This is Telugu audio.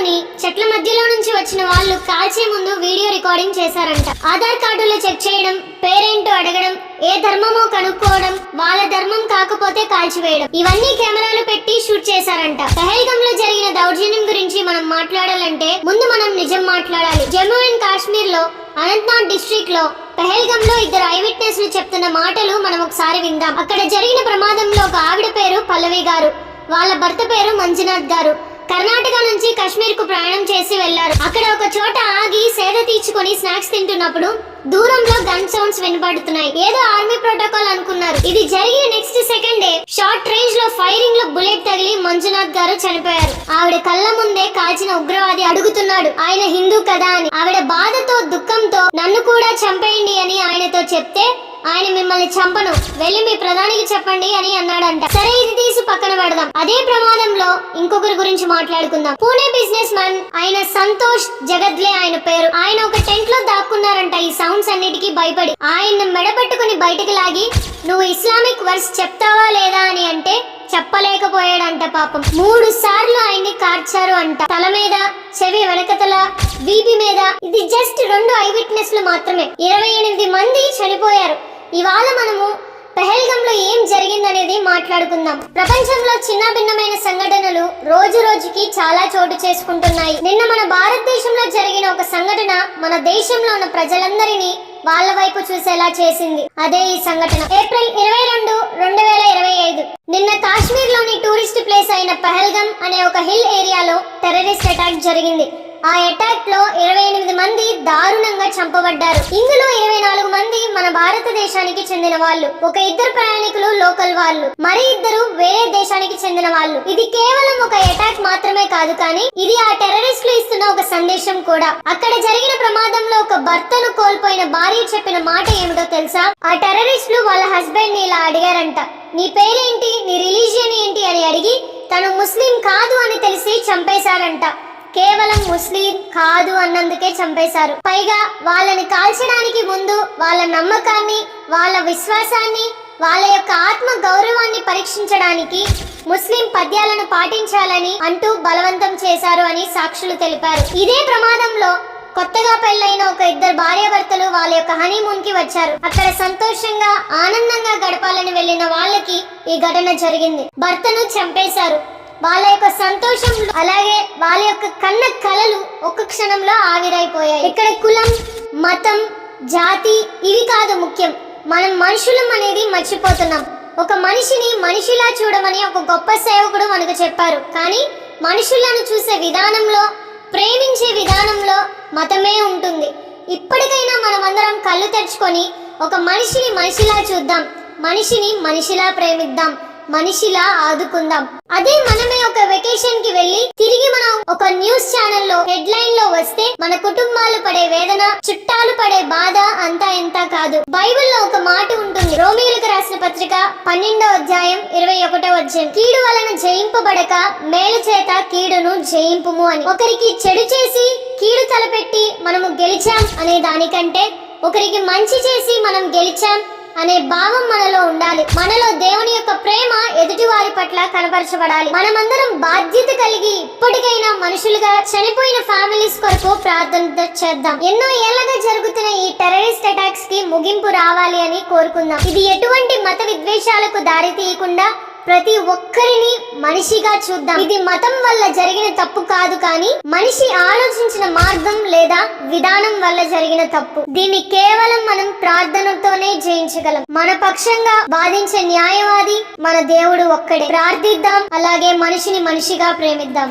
లోని చెట్ల మధ్యలో నుంచి వచ్చిన వాళ్ళు కాల్చే ముందు వీడియో రికార్డింగ్ చేశారంట. ఆధార్ కార్డులో చెక్ చేయడం, పేరేంటో అడగడం, ఏ ధర్మమో కనుక్కోవడం, వాళ్ళ ధర్మం కాకపోతే కాల్చివేయడం, ఇవన్నీ కెమెరాలు పెట్టి షూట్ చేశారంట. పహల్గామ్ లో జరిగిన దౌర్జన్యం గురించి మనం మాట్లాడాలంటే ముందు మనం నిజం మాట్లాడాలి. జమ్మూ అండ్ కాశ్మీర్ లో అనంతనాగ్ డిస్ట్రిక్ట్ లో పహల్గామ్ లో ఇద్దరు ఐ విట్నెస్లు చెప్తున్న మాటలు మనం ఒకసారి విందాం. అక్కడ జరిగిన ప్రమాదంలో ఒక ఆవిడ పేరు పల్లవి గారు, వాళ్ళ భర్త పేరు మంజునాథ్ గారు కర్ణాటక నుంచి కాశ్మీర్ కు ప్రయాణం చేసి వెళ్లారు. అక్కడ ఒక చోట ఆగి సేద తీర్చుకొని స్నాక్స్ తింటున్నప్పుడు దూరంలో గన్ సౌండ్స్ వినపడుతున్నాయి. ఏదో ఆర్మీ ప్రోటోకాల్ అనుకున్నారు. ఇది జరిగిన నెక్స్ట్ సెకండే షార్ట్ రేంజ్ లో ఫైరింగ్ లో బుల్లెట్ తగిలి మంజునాథ్ గారు చనిపోయారు. ఆవిడ కళ్ళ ముందే కాల్చిన ఉగ్రవాది అడుగుతున్నాడు ఆయన హిందూ కదా అని. ఆవిడ బాధతో దుఃఖంతో నన్ను కూడా చంపేయండి అని ఆయనతో చెప్తే ఆయన మిమ్మల్ని చంపను, వెళ్ళి మీ ప్రధానికి చెప్పండి అని అన్నాడంట. సరే ఇది తీసి పక్కన పెడదాం. అదే ప్రమాదంలో ఇంకొకరి గురించి మాట్లాడుకుందాం. పూణే బిజినెస్ మ్యాన్ ఆయన సంతోష్ జగద్లే ఆయన పేరు. ఆయన ఒక టెంట్ లో దాక్కున్నారంట. ఈ సౌండ్స్ అన్నిటికీ భయపడి ఆయన మెడపట్టుకుని బయటకు లాగి నువ్వు ఇస్లామిక్ వర్స్ చెప్తావా లేదా అని అంటే చెప్పలేకపోయాడంట. పాపం 3 సార్లు ఆయన్ని కార్చారు అంట. తల మీద, చెవి వెనకతల, వీపి మీద. ఇది జస్ట్ 2 ఐ విట్నెస్లు మాత్రమే. 28 మంది చనిపోయారు. ఇవాళ మనము పహల్గామ్ లో ఏం జరిగిందనేది మాట్లాడుకుందాం. ప్రపంచంలో చిన్న భిన్నమైన సంఘటనలు రోజు రోజుకి చాలా చోటు చేసుకుంటున్నాయి. నిన్న మన భారతదేశంలో జరిగిన ఒక సంఘటన మన దేశంలో ఉన్న ప్రజలందరినీ వాళ్ళ వైపు చూసేలా చేసింది. అదే ఈ సంఘటన. ఏప్రిల్ 22, 2025 నిన్న కాశ్మీర్ లోని టూరిస్ట్ ప్లేస్ అయిన పహల్గామ్ అనే ఒక హిల్ ఏరియాలో టెర్రరిస్ట్ అటాక్ జరిగింది. ఆ అటాక్ లో 28 మంది దారుణంగా చంపబడ్డారు. ఇందులో 24 మంది మన భారతదేశానికి చెందిన వాళ్ళు, ఒక 2 ప్రయాణికులు లోకల్ వాళ్ళు, మరి 2 వేరే దేశానికి చెందిన వాళ్ళు. ఇది కేవలం ఒక అటాక్ మాత్రమే కాదు, కానీ ఇది ఆ టెర్రరిస్టులు ఇస్తున్న ఒక సందేశం కూడా. అక్కడ జరిగిన ప్రమాదంలో ఒక భర్తను కోల్పోయిన భార్య చెప్పిన మాట ఏమిటో తెలుసా? ఆ టెర్రరిస్టులు వాళ్ళ హస్బెండ్ ని ఇలా అడిగారంట, నీ పేరేంటి, నీ రిలీజియన్ ఏంటి అని అడిగి తను ముస్లిం కాదు అని తెలిసి చంపేశారంట. కేవలం ముస్లిం కాదు అన్నందుకే చంపేశారు. పైగా వాళ్ళని కాల్చడానికి ముందు వాళ్ళ నమ్మకాన్ని, వాళ్ళ విశ్వాసాన్ని, వాళ్ళ యొక్క ఆత్మ గౌరవాన్ని పరీక్షించడానికి ముస్లిం పద్యాలను పాటించాలని అంటూ బలవంతం చేశారు అని సాక్షులు తెలిపారు. ఇదే ప్రమాదంలో కొత్తగా పెళ్లైన ఒక 2 భార్యాభర్తలు వాళ్ళ యొక్క హనీమూన్ కి వచ్చారు. అక్కడ సంతోషంగా ఆనందంగా గడపాలని వెళ్లిన వాళ్ళకి ఈ ఘటన జరిగింది. భర్తను చంపేశారు. వాళ్ళ యొక్క సంతోషం అలాగే వాళ్ళ యొక్క కన్న కలలు ఒక్క క్షణంలో ఆవిరైపోయాయి. ఇక్కడ కులం, మతం, జాతి ఇవి కాదు ముఖ్యం. మనం మనుషులం అనేది మర్చిపోతున్నాం. ఒక మనిషిని మనిషిలా చూడమని ఒక గొప్ప సేవకుడు మనకు చెప్పారు. కానీ మనుషులను చూసే విధానంలో, ప్రేమించే విధానంలో మతమే ఉంటుంది. ఇప్పటికైనా మనమందరం కళ్ళు తెరుచుకొని ఒక మనిషిని మనిషిలా చూద్దాం, మనిషిని మనిషిలా ప్రేమిద్దాం, మనిషిలా ఆదుకుందాం. అదే మనమే ఒక వెకేషన్ కి వెళ్ళి తిరిగి మనం ఒక న్యూస్ ఛానల్ లో హెడ్ లైన్ లో వస్తే మన కుటుంబాలు పడే వేదన, చుట్టాలు పడే బాధ అంతా ఎంత కాదు. బైబిల్లో ఒక మాట ఉంటుంది. రోమీయులకు రాసిన పత్రిక 12వ అధ్యాయం 21వ వచనం, కీడు వలన జయింపబడక మేలు చేత కీడును జయింపుము అని. ఒకరికి చెడు చేసి కీడు తలపెట్టి మనము గెలిచాం అనే దానికంటే ఒకరికి మంచి చేసి మనం గెలిచాం అనే భావం మనలో ఉండాలి. మనలో దేవుని యొక్క ప్రేమ ఎదుటి వారి పట్ల కనపరచబడాలి. మనమందరం బాధ్యత కలిగి ఇప్పటికైనా మనుషులుగా చనిపోయిన ఫ్యామిలీస్ కొరకు ప్రార్థన చేద్దాం. ఎన్నో ఏళ్లగా జరుగుతున్న ఈ టెర్రరిస్ట్ అటాక్స్ కి ముగింపు రావాలి అని కోరుకుందాం. ఇది ఎటువంటి మత విద్వేషాలకు దారి తీయకుండా ప్రతి ఒక్కరిని మనిషిగా చూద్దాం. ఇది మతం వల్ల జరిగిన తప్పు కాదు, కానీ మనిషి ఆలోచించిన మార్గం లేదా విధానం వల్ల జరిగిన తప్పు. దీన్ని కేవలం మనం ప్రార్థనతోనే జయించగలం. మన పక్షంగా వాదించే న్యాయవాది మన దేవుడు ఒక్కడే. ప్రార్థిద్దాం, అలాగే మనిషిని మనిషిగా ప్రేమిద్దాం.